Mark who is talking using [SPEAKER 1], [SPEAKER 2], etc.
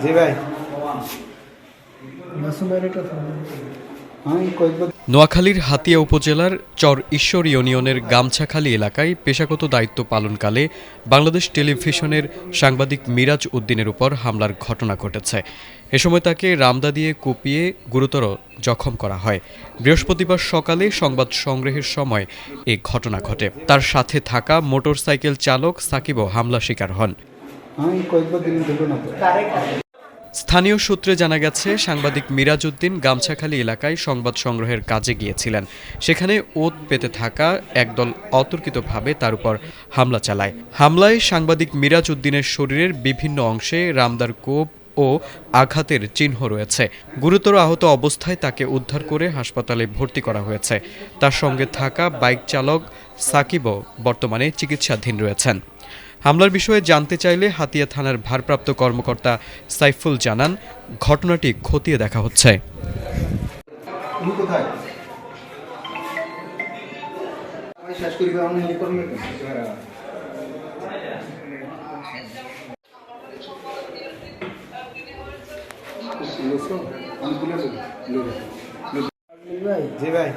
[SPEAKER 1] জি ভাই।
[SPEAKER 2] নোয়াখালীর হাতিয়া উপজেলার চর ঈশ্বর ইউনিয়নের গামছাখালী এলাকায় পেশাগত দায়িত্ব পালনকালে বাংলাদেশ টেলিভিশনের সাংবাদিক মিরাজ উদ্দিনের উপর হামলার ঘটনা ঘটেছে। এ সময় তাকে রামদা দিয়ে কুপিয়ে গুরুতর জখম করা হয়। বৃহস্পতিবার সকালে সংবাদ সংগ্রহের সময় এ ঘটনা ঘটে। তার সাথে থাকা মোটরসাইকেল চালক সাকিবও হামলা শিকার হন। স্থানীয় সূত্রে জানা গেছে, সাংবাদিক মিরাজ উদ্দিন গামছাখালী এলাকায় সংবাদ সংগ্রহের কাজে গিয়েছিলেন। সেখানে ওত পেতে থাকা একদল অতর্কিতভাবে তার উপর হামলা চালায়। হামলায় সাংবাদিক মিরাজ উদ্দিনের শরীরের বিভিন্ন অংশে রামদার কোপ ও আঘাতের চিহ্ন রয়েছে। গুরুতর আহত অবস্থায় তাকে উদ্ধার করে হাসপাতালে ভর্তি করা হয়েছে। তার সঙ্গে থাকা বাইক চালক সাকিবও বর্তমানে চিকিৎসাধীন রয়েছেন। হামলার বিষয়ে জানতে চাইলে হাতিয়া থানার ভারপ্রাপ্ত কর্মকর্তা সাইফুল জানান, ঘটনাটি খতিয়ে দেখা হচ্ছে।
[SPEAKER 1] জি ভাই।